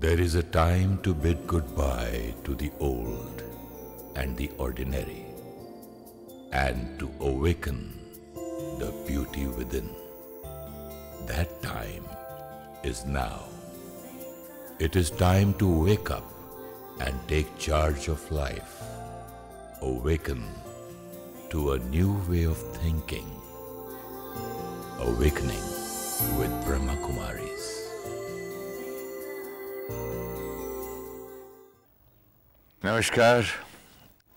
There is a time to bid goodbye to the old and the ordinary, and to awaken the beauty within. That time is now. It is time to wake up and take charge of life. Awaken to a new way of thinking. Awakening with Brahma Kumaris. Namaskar.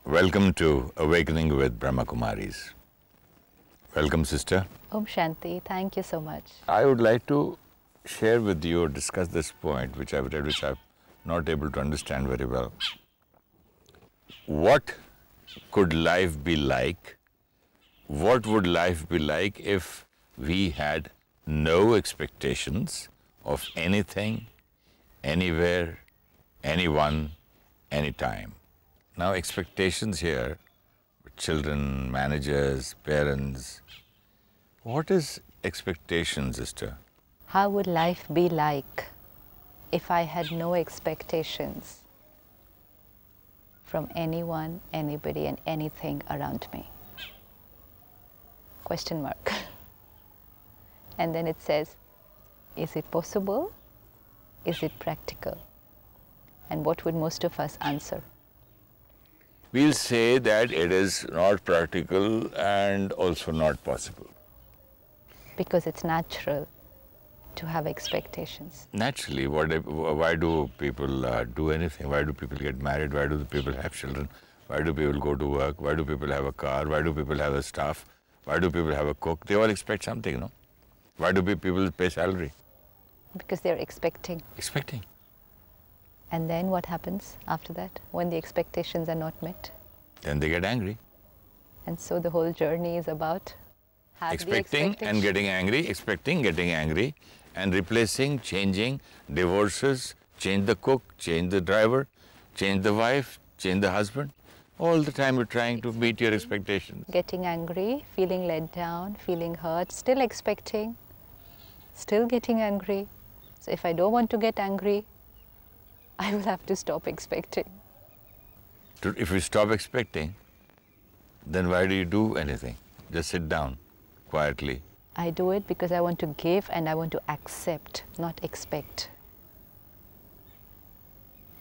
Welcome to Awakening with Brahma Kumaris. Welcome, sister. Om Shanti, thank you so much. I would like to share with you or discuss this point which I've read, which I'm not able to understand very well. What could life be like? What would life be like if we had no expectations of anything, anywhere, anyone, anytime? Now, expectations here, children, managers, parents. What is expectation, sister? How would life be like if I had no expectations from anyone, anybody, and anything around me? Question mark. And then it says, is it possible? Is it practical? And what would most of us answer? We'll say that it is not practical and also not possible. Because it's natural to have expectations. Naturally, why do people do anything? Why do people get married? Why do people have children? Why do people go to work? Why do people have a car? Why do people have a staff? Why do people have a cook? They all expect something, no? Why do people pay salary? Because they're expecting. Expecting. And then what happens after that, when the expectations are not met? Then they get angry. And so the whole journey is about expecting and getting angry, expecting, getting angry, and replacing, changing, divorces, change the cook, change the driver, change the wife, change the husband. All the time you're trying to meet your expectations. Getting angry, feeling let down, feeling hurt, still expecting, still getting angry. So if I don't want to get angry, I will have to stop expecting. If you stop expecting, then why do you do anything? Just sit down quietly. I do it because I want to give and I want to accept, not expect.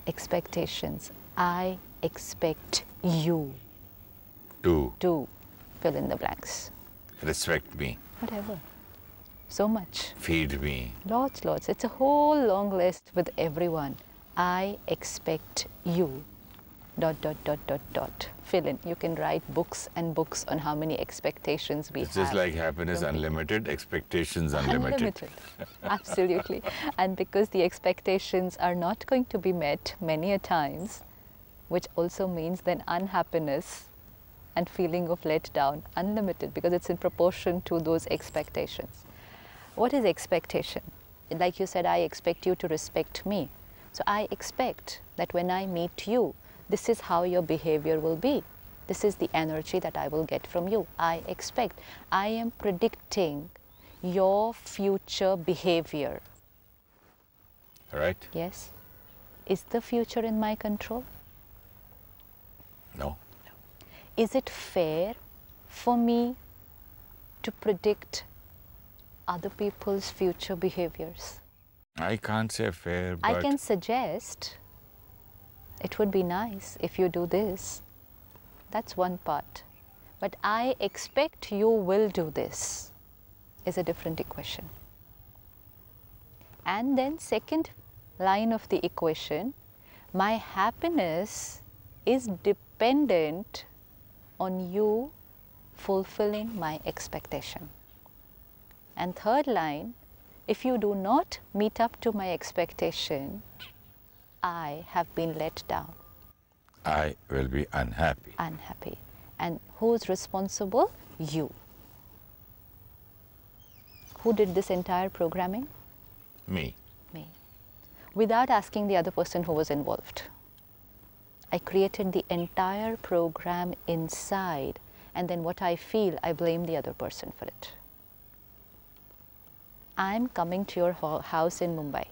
Expectations. I expect you to fill in the blanks. Respect me. Whatever. So much. Feed me. Lots. It's a whole long list with everyone. I expect you. ... Fill in. You can write books and books on how many expectations we have. It's just like happiness unlimited, expectations unlimited. Unlimited. Absolutely. And because the expectations are not going to be met many a times, which also means then unhappiness and feeling of letdown, unlimited, because it's in proportion to those expectations. What is expectation? Like you said, I expect you to respect me. So I expect that when I meet you, this is how your behavior will be. This is the energy that I will get from you. I expect. I am predicting your future behavior. Right? Yes. Is the future in my control? No. Is it fair for me to predict other people's future behaviors? I can't say fair, but I can suggest, it would be nice if you do this. That's one part. But I expect you will do this is a different equation. And then second line of the equation, my happiness is dependent on you fulfilling my expectation. And third line, if you do not meet up to my expectation, I have been let down. I will be unhappy. Unhappy. And who's responsible? You. Who did this entire programming? Me. Me. Without asking the other person who was involved. I created the entire program inside, and then what I feel, I blame the other person for it. I'm coming to your house in Mumbai.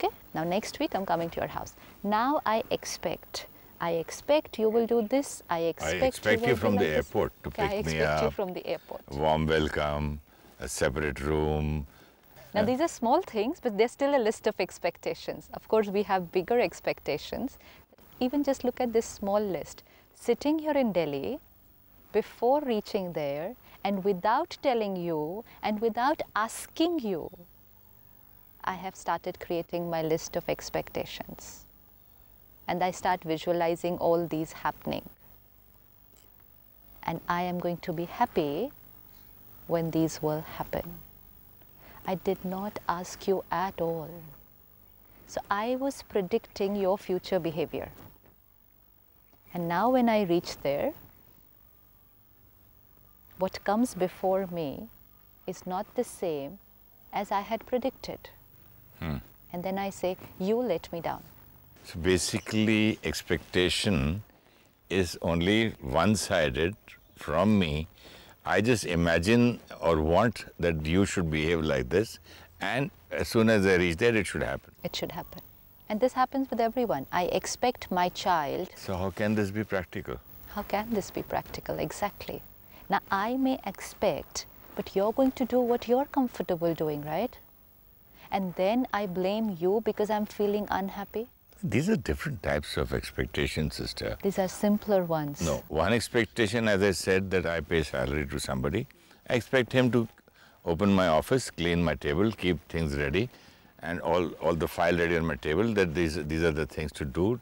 Okay? Now next week I'm coming to your house. Now I expect you will do this. I expect you from the like airport to okay, pick me I expect you up. from the airport. Warm welcome, a separate room. Now these are small things, but there's still a list of expectations. Of course, we have bigger expectations. Even just look at this small list. Sitting here in Delhi, before reaching there, and without telling you, and without asking you, I have started creating my list of expectations. And I start visualizing all these happening. And I am going to be happy when these will happen. I did not ask you at all. So I was predicting your future behavior. And now when I reach there, what comes before me is not the same as I had predicted. And then I say, you let me down. So basically, expectation is only one-sided from me. I just imagine or want that you should behave like this, and as soon as I reach there, it should happen. It should happen. And this happens with everyone. I expect my child. So how can this be practical? How can this be practical? Exactly. Now, I may expect, but you're going to do what you're comfortable doing, right? And then I blame you because I'm feeling unhappy. These are different types of expectations, sister. These are simpler ones. No, one expectation, as I said, that I pay salary to somebody. I expect him to open my office, clean my table, keep things ready, and all the file ready on my table, that these are the things to do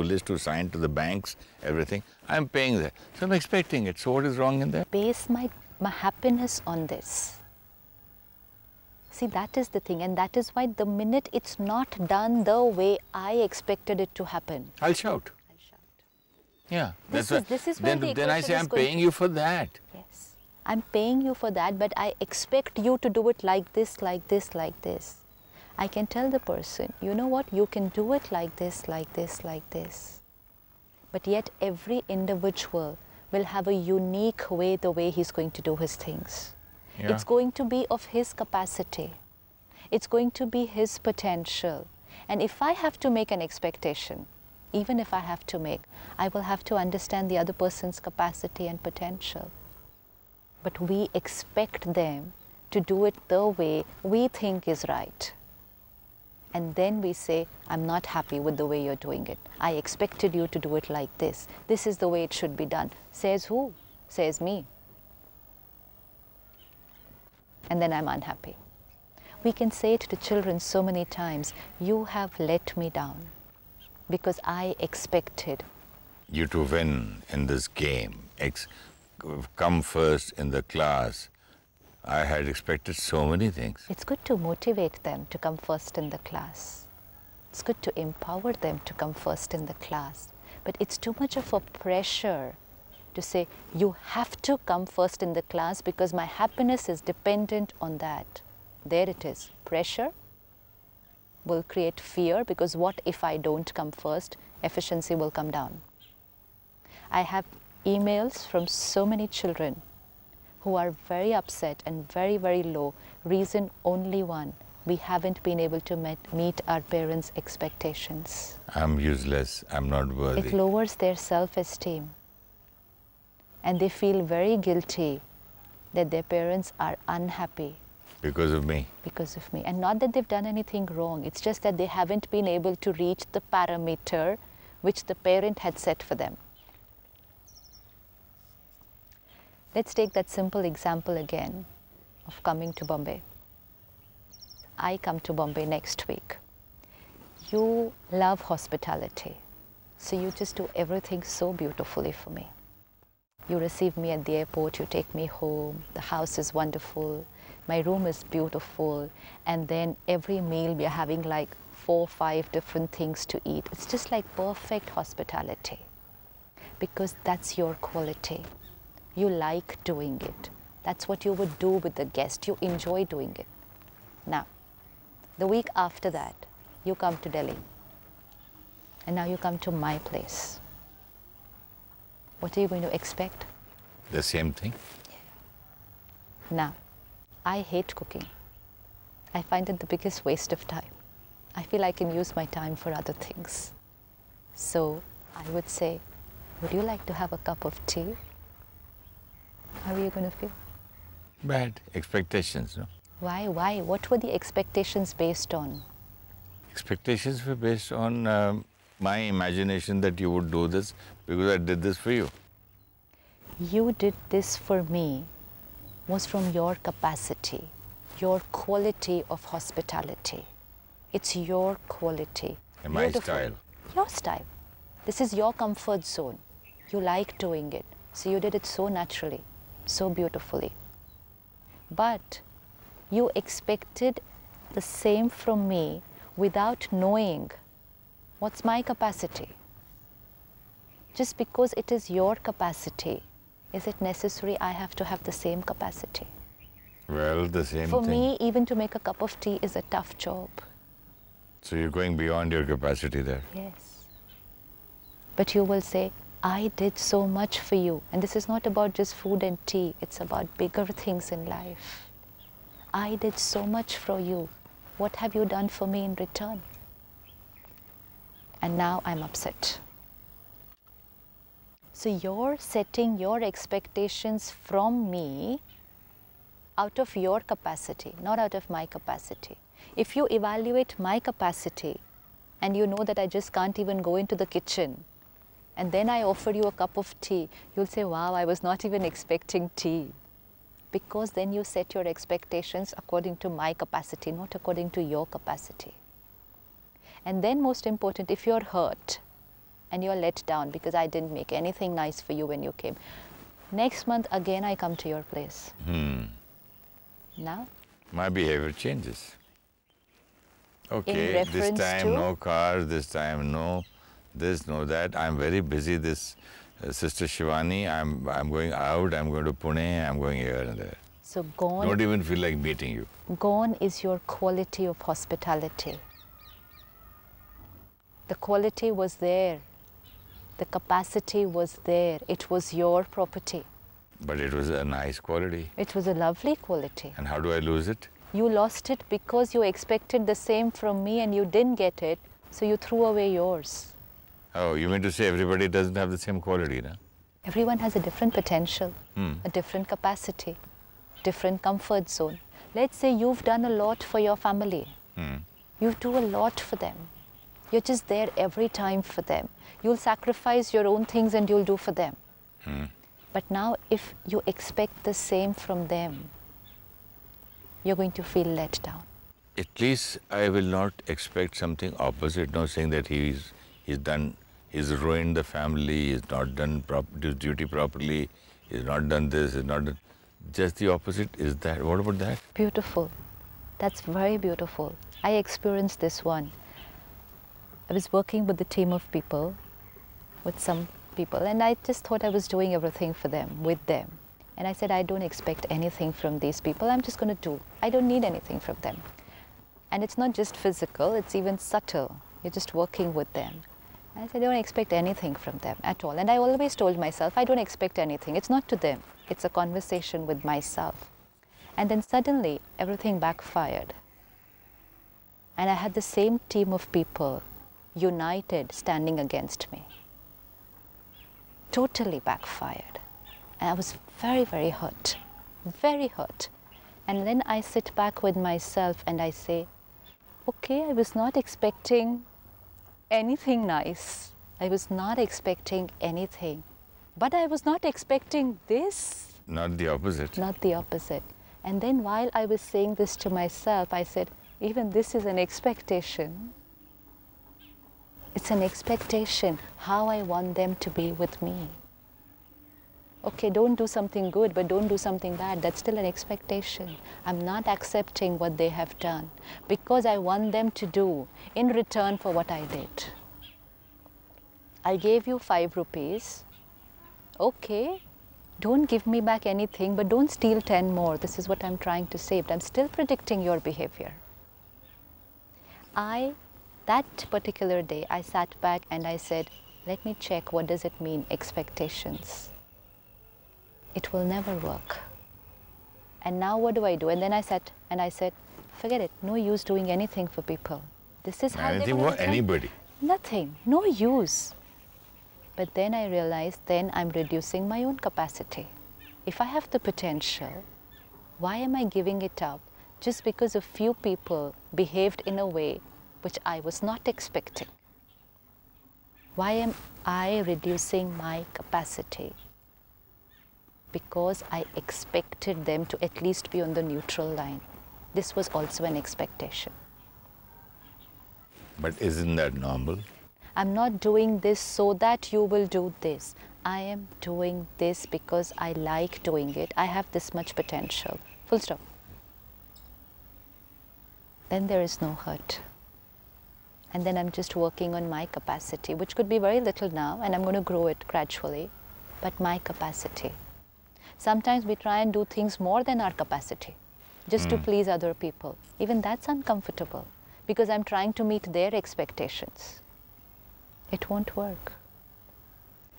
list, to sign to the banks, everything. I'm paying that. So I'm expecting it. So what is wrong in that? Base my happiness on this. See, that is the thing, and that is why the minute it's not done the way I expected it to happen, I'll shout. Yeah. This is where the then I say, I'm paying you for that. Yes. I'm paying you for that, but I expect you to do it like this, like this, like this. I can tell the person, you know what, you can do it like this, like this, like this. But yet every individual will have a unique way, the way he's going to do his things. Yeah. It's going to be of his capacity. It's going to be his potential. And if I have to make an expectation, even if I have to make, I will have to understand the other person's capacity and potential. But we expect them to do it the way we think is right. And then we say, I'm not happy with the way you're doing it. I expected you to do it like this. This is the way it should be done. Says who? Says me. And then I'm unhappy. We can say it to children so many times, you have let me down because I expected you to win in this game, come first in the class. I had expected so many things. It's good to motivate them to come first in the class. It's good to empower them to come first in the class. But it's too much of a pressure to say, you have to come first in the class because my happiness is dependent on that. There it is. Pressure will create fear because what if I don't come first? Efficiency will come down. I have emails from so many children who are very upset and very, very low. Reason only one. We haven't been able to meet our parents' expectations. I'm useless. I'm not worthy. It lowers their self-esteem. And they feel very guilty that their parents are unhappy. Because of me. Because of me. And not that they've done anything wrong. It's just that they haven't been able to reach the parameter which the parent had set for them. Let's take that simple example again of coming to Bombay. I come to Bombay next week. You love hospitality. So you just do everything so beautifully for me. You receive me at the airport, you take me home, the house is wonderful, my room is beautiful, and then every meal we are having like 4 or 5 different things to eat. It's just like perfect hospitality because that's your quality. You like doing it. That's what you would do with the guest. You enjoy doing it. Now, the week after that, you come to Delhi and now you come to my place. What are you going to expect? The same thing? Now, I hate cooking. I find it the biggest waste of time. I feel I can use my time for other things. So I would say, would you like to have a cup of tea? How are you going to feel? Bad expectations, no? Why? Why? What were the expectations based on? Expectations were based on my imagination that you would do this because I did this for you. You did this for me was from your capacity, your quality of hospitality. It's your quality. And my Beautiful. style. Your style. This is your comfort zone. You like doing it. So you did it so naturally, so beautifully. But you expected the same from me without knowing what's my capacity. Just because it is your capacity, is it necessary I have to have the same capacity? Well, the same For thing. me, even to make a cup of tea is a tough job. So you're going beyond your capacity there. Yes. But you will say, I did so much for you. And this is not about just food and tea. It's about bigger things in life. I did so much for you. What have you done for me in return? And now I'm upset. So you're setting your expectations from me out of your capacity, not out of my capacity. If you evaluate my capacity and you know that I just can't even go into the kitchen, and then I offer you a cup of tea, you'll say, wow, I was not even expecting tea. Because then you set your expectations according to my capacity, not according to your capacity. And then most important, if you're hurt and you're let down because I didn't make anything nice for you when you came, next month again I come to your place. Now? My behavior changes. Okay, this reference time to? no car, this time no this, no that. I'm very busy, this Sister Shivani, I'm going out, I'm going to Pune, I'm going here and there. So gone. Don't even feel like meeting you. Gone is your quality of hospitality. The quality was there. The capacity was there. It was your property. But it was a nice quality. It was a lovely quality. And how do I lose it? You lost it because you expected the same from me and you didn't get it, so you threw away yours. Oh, you mean to say everybody doesn't have the same quality, no? Everyone has a different potential, a different capacity, different comfort zone. Let's say you've done a lot for your family. You do a lot for them. You're just there every time for them. You'll sacrifice your own things and you'll do for them. But now if you expect the same from them, you're going to feel let down. At least I will not expect something opposite, no, saying that he's ruined the family, he's not done his duty properly, he's not done this, he's not done. Just the opposite is that. What about that? Beautiful. That's very beautiful. I experienced this one. I was working with a team of people, with some people, and I just thought I was doing everything for them, with them. And I said, I don't expect anything from these people. I'm just going to do. I don't need anything from them. And it's not just physical, it's even subtle. You're just working with them. And I said, I don't expect anything from them at all. And I always told myself, I don't expect anything. It's not to them. It's a conversation with myself. And then suddenly, everything backfired. And I had the same team of people united standing against me. Totally backfired. And I was very, very hurt. Very hurt. And then I sit back with myself and I say, okay, I was not expecting anything nice. I was not expecting anything. But I was not expecting this. Not the opposite. Not the opposite. And then while I was saying this to myself, I said, even this is an expectation. It's an expectation how I want them to be with me. Okay, don't do something good, but don't do something bad. That's still an expectation. I'm not accepting what they have done because I want them to do in return for what I did. I gave you 5 rupees. Okay, don't give me back anything, but don't steal 10 more. This is what I'm trying to say, but I'm still predicting your behavior. That particular day, I sat back and I said, let me check what does it mean, expectations. It will never work. And now what do I do? And then I sat and I said, forget it, no use doing anything for people. This is how Anything they will for anybody. Nothing, no use. But then I realized then I'm reducing my own capacity. If I have the potential, why am I giving it up just because a few people behaved in a way which I was not expecting? Why am I reducing my capacity? Because I expected them to at least be on the neutral line. This was also an expectation. But isn't that normal? I'm not doing this so that you will do this. I am doing this because I like doing it. I have this much potential. Full stop. Then there is no hurt. And then I'm just working on my capacity, which could be very little now, and I'm going to grow it gradually. But my capacity. Sometimes we try and do things more than our capacity, just to please other people. Even that's uncomfortable, because I'm trying to meet their expectations. It won't work.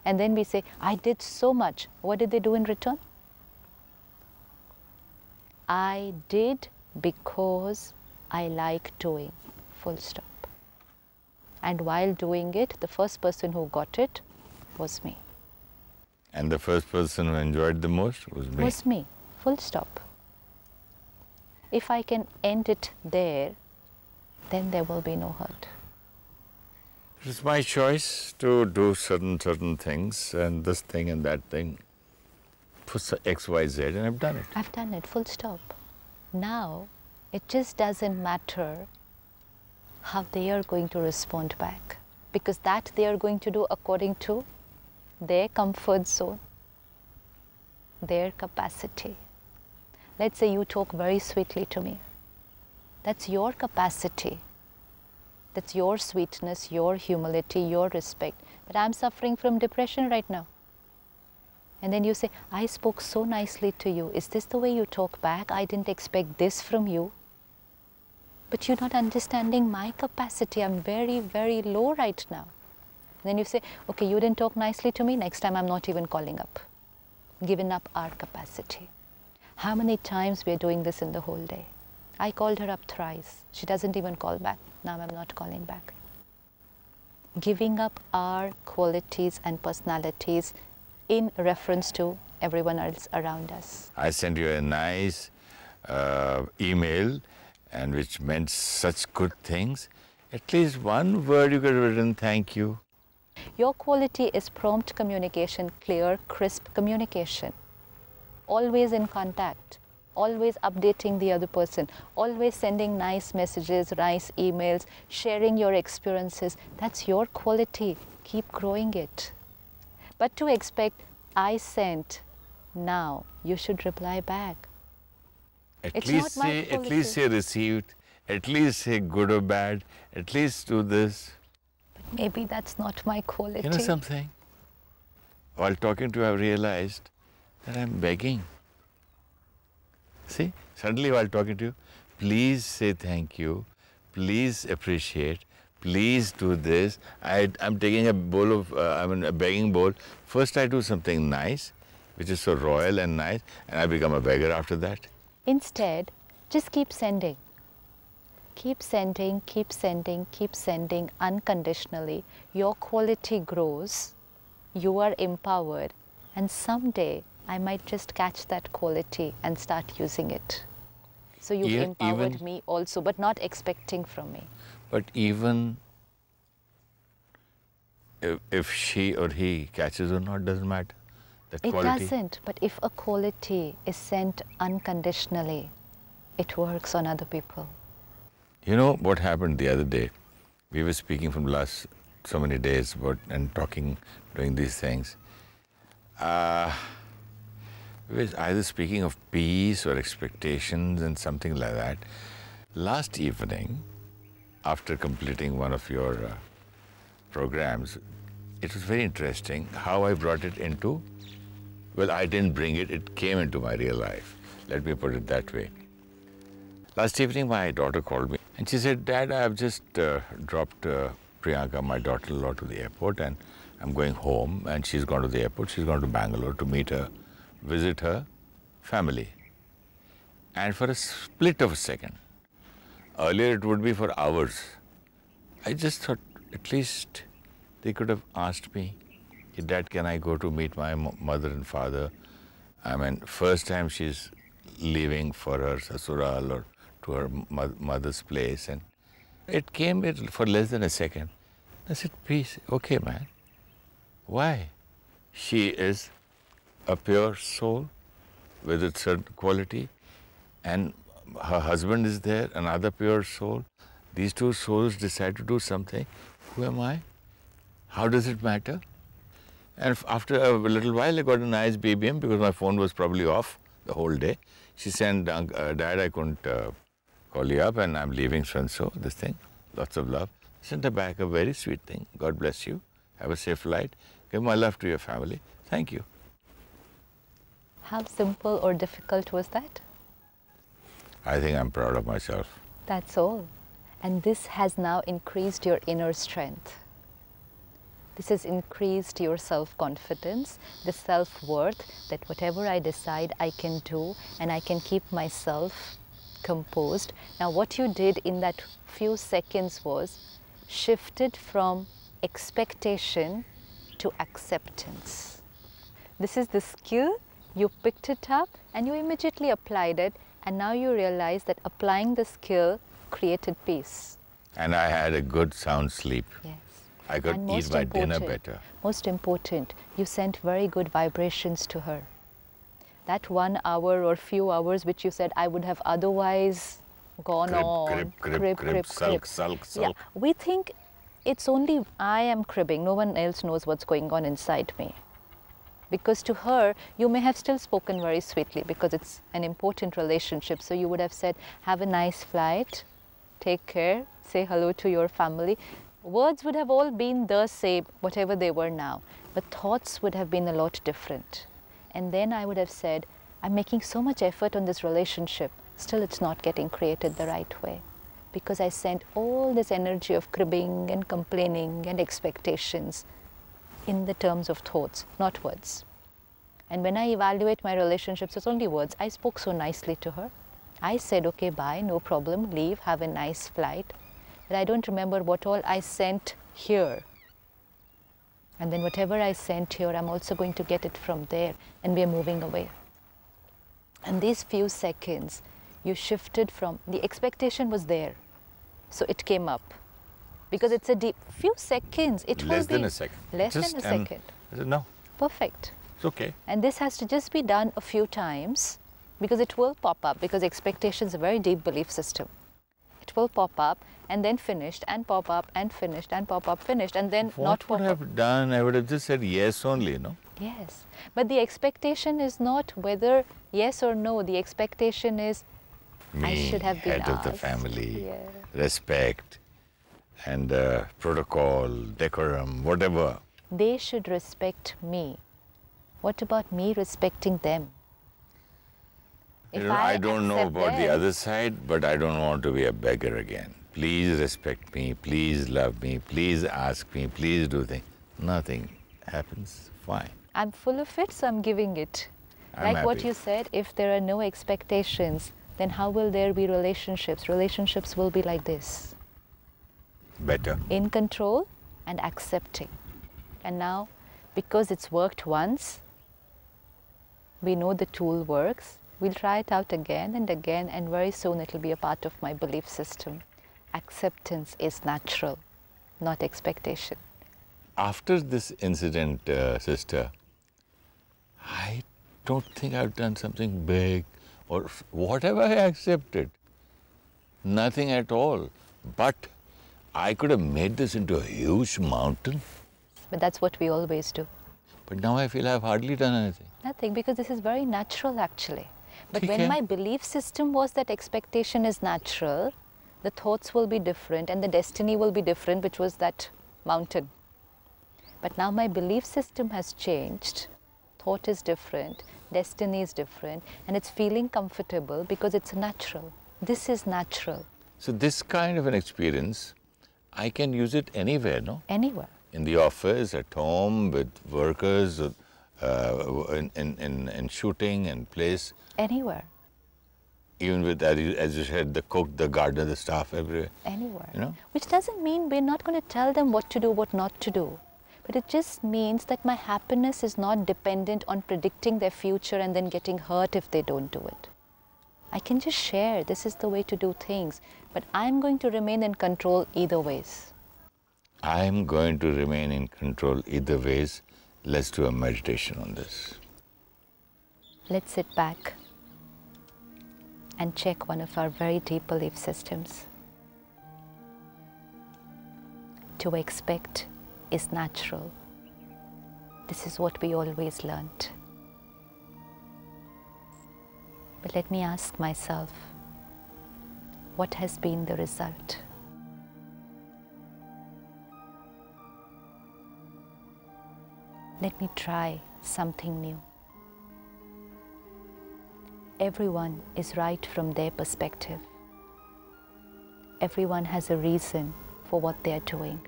And then we say, I did so much. What did they do in return? I did because I like doing. Full stop. And while doing it, the first person who got it was me. And the first person who enjoyed the most was me. Was me. Full stop. If I can end it there, then there will be no hurt. It's my choice to do certain things, and this thing and that thing for X, Y, Z, and I've done it. I've done it, full stop. Now, it just doesn't matter how they are going to respond back, because that they are going to do according to their comfort zone, their capacity. Let's say you talk very sweetly to me. That's your capacity. That's your sweetness, your humility, your respect. But I'm suffering from depression right now. And then you say, I spoke so nicely to you. Is this the way you talk back? I didn't expect this from you. But you're not understanding my capacity. I'm very, very low right now. And then you say, okay, you didn't talk nicely to me. Next time I'm not even calling up. Given up our capacity. How many times we are doing this in the whole day? I called her up thrice. She doesn't even call back. Now I'm not calling back. Giving up our qualities and personalities in reference to everyone else around us. I sent you a nice email, and which meant such good things. At least one word you could have written, thank you. Your quality is prompt communication, clear, crisp communication. Always in contact. Always updating the other person, always sending nice messages, nice emails, sharing your experiences. That's your quality. Keep growing it. But to expect, I sent, now you should reply back. At least say received, at least say good or bad, at least do this. But maybe that's not my quality. You know something? While talking to you, I realized that I'm begging. See, suddenly while talking to you, please say thank you, please appreciate, please do this. I'm taking a bowl of, a begging bowl. First I do something nice, which is so royal and nice, and I become a beggar after that. Instead, just keep sending. Keep sending, keep sending, keep sending unconditionally. Your quality grows, you are empowered, and someday I might just catch that quality and start using it. So you've empowered me also, but not expecting from me. But even if she or he catches or not, doesn't matter. That it quality. Doesn't, but if a quality is sent unconditionally, it works on other people. You know what happened the other day? We were speaking from last so many days about and talking, doing these things. We were either speaking of peace or expectations and something like that. Last evening, after completing one of your programs, it was very interesting how I brought it into, well, I didn't bring it, it came into my real life. Let me put it that way. Last evening, my daughter called me and she said, Dad, I've just dropped Priyanka, my daughter-in-law, to the airport, and I'm going home, and she's gone to the airport. She's gone to Bangalore to meet her, visit her family. And for a split of a second, earlier it would be for hours, I just thought at least they could have asked me, Dad, can I go to meet my mother and father? I mean, first time she's leaving for her sasural or to her mother's place. And it came for less than a second. I said, please, okay, man. Why? She is a pure soul with a certain quality, and her husband is there, another pure soul. These two souls decide to do something. Who am I? How does it matter? And after a little while, I got a nice BBM because my phone was probably off the whole day. She said, Dad, I couldn't call you up and I'm leaving so-and-so, this thing. Lots of love. Sent her back a very sweet thing. God bless you. Have a safe flight. Give my love to your family. Thank you. How simple or difficult was that? I think I'm proud of myself. That's all. And this has now increased your inner strength. This has increased your self-confidence, the self-worth that whatever I decide I can do and I can keep myself composed. Now what you did in that few seconds was shifted from expectation to acceptance. This is the skill, you picked it up and you immediately applied it, and now you realize that applying the skill created peace. And I had a good sound sleep. Yes. I could eat my dinner better. Most important, you sent very good vibrations to her. That 1 hour or few hours which you said I would have otherwise gone on. Crib, sulk. Yeah, we think it's only I am cribbing, no one else knows what's going on inside me. Because to her, you may have still spoken very sweetly because it's an important relationship. So you would have said, have a nice flight, take care, say hello to your family. Words would have all been the same, whatever they were now, but thoughts would have been a lot different. And then I would have said, I'm making so much effort on this relationship, still it's not getting created the right way. Because I sent all this energy of cribbing and complaining and expectations in the terms of thoughts, not words. And when I evaluate my relationships, it's only words. I spoke so nicely to her. I said, okay, bye, no problem, leave, have a nice flight. But I don't remember what all I sent here. And then whatever I sent here, I'm also going to get it from there, and we are moving away. And these few seconds, you shifted from, the expectation was there, so it came up. Because it's a deep, few seconds, it will be... Less than a second. Less than a second. I said, no. Perfect. It's okay. And this has to just be done a few times, because it will pop up, because expectation is a very deep belief system. It will pop up and then finished and pop up and finished and pop up, finished and then not pop up. What would I have done? I would have just said yes only, no? Yes. But the expectation is not whether yes or no. The expectation is I should have been head asked. of the family, Yeah. respect and protocol, decorum, whatever. They should respect me. What about me respecting them? If I don't know accept about the them, other side, but I don't want to be a beggar again. Please respect me, please love me, please ask me, please do things. Nothing happens, fine. I'm full of it, so I'm giving it. I'm Like what happy. you said, if there are no expectations, then how will there be relationships? Relationships will be like this. Better. In control and accepting. And now, because it's worked once, we know the tool works. We'll try it out again, and very soon it'll be a part of my belief system. Acceptance is natural, not expectation. After this incident, sister, I don't think I've done something big or whatever I accepted. Nothing at all. But I could have made this into a huge mountain. But that's what we always do. But now I feel I've hardly done anything. Nothing, because this is very natural actually. But ठीक when है. my belief system was that expectation is natural, the thoughts will be different and the destiny will be different, which was that mountain. But now my belief system has changed, thought is different, destiny is different, and it's feeling comfortable because it's natural. This is natural. So this kind of an experience, I can use it anywhere, no? Anywhere. In the office, at home, with workers, in shooting and place. Anywhere. even with, as you said, the cook, the gardener, the staff, everywhere. Anywhere. You know? Which doesn't mean we're not going to tell them what to do, what not to do. But it just means that my happiness is not dependent on predicting their future and then getting hurt if they don't do it. I can just share, this is the way to do things, but I'm going to remain in control either ways. I'm going to remain in control either ways. Let's do a meditation on this. Let's sit back and check one of our very deep belief systems. To expect is natural. This is what we always learnt. But let me ask myself, what has been the result? Let me try something new. Everyone is right from their perspective. Everyone has a reason for what they are doing.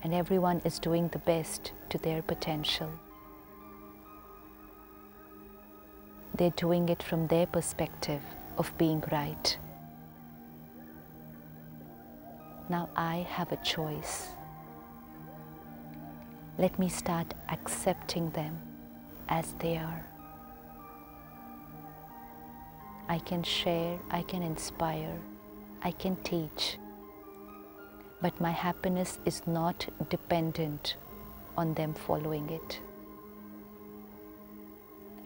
And everyone is doing the best to their potential. They're doing it from their perspective of being right. Now I have a choice. Let me start accepting them as they are. I can share, I can inspire, I can teach. But my happiness is not dependent on them following it.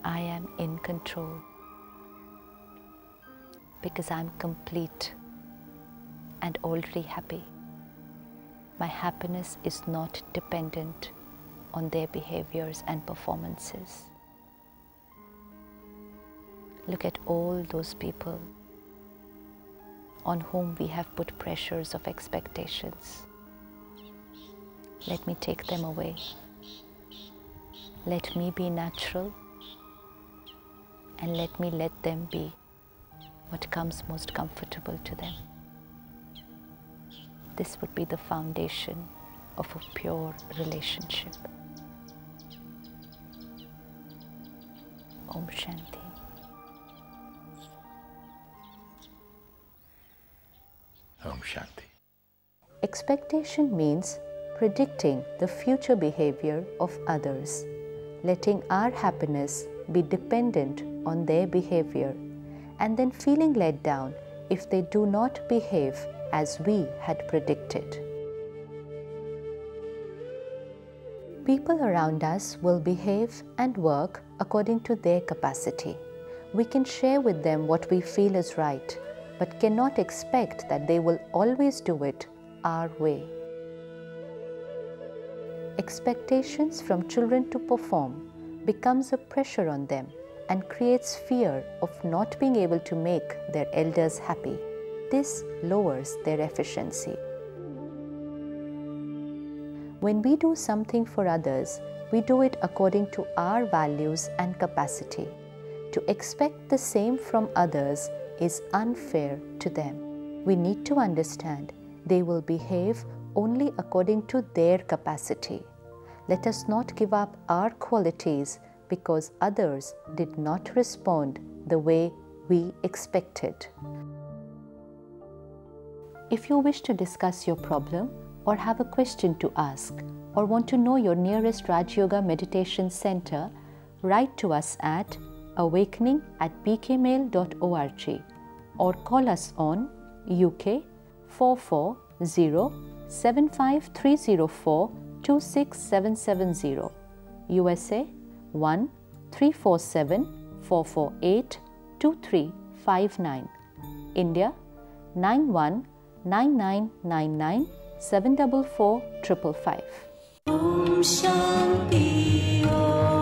I am in control because I'm complete and already happy. My happiness is not dependent on their behaviors and performances. Look at all those people on whom we have put pressures of expectations. Let me take them away. Let me be natural and let me let them be what comes most comfortable to them. This would be the foundation of a pure relationship. Om Shanti. Om Shanti. Expectation means predicting the future behavior of others, letting our happiness be dependent on their behavior, and then feeling let down if they do not behave as we had predicted. People around us will behave and work according to their capacity. We can share with them what we feel is right, but cannot expect that they will always do it our way. Expectations from children to perform becomes a pressure on them and creates fear of not being able to make their elders happy. This lowers their efficiency. When we do something for others, we do it according to our values and capacity. To expect the same from others is unfair to them. We need to understand they will behave only according to their capacity. Let us not give up our qualities because others did not respond the way we expected. If you wish to discuss your problem or have a question to ask or want to know your nearest Raj Yoga Meditation Center, write to us at awakening@bkmail.org or call us on UK 440-75304-26770, USA 1-347-448-2359, India 919999 744 555. Om Shanti Om.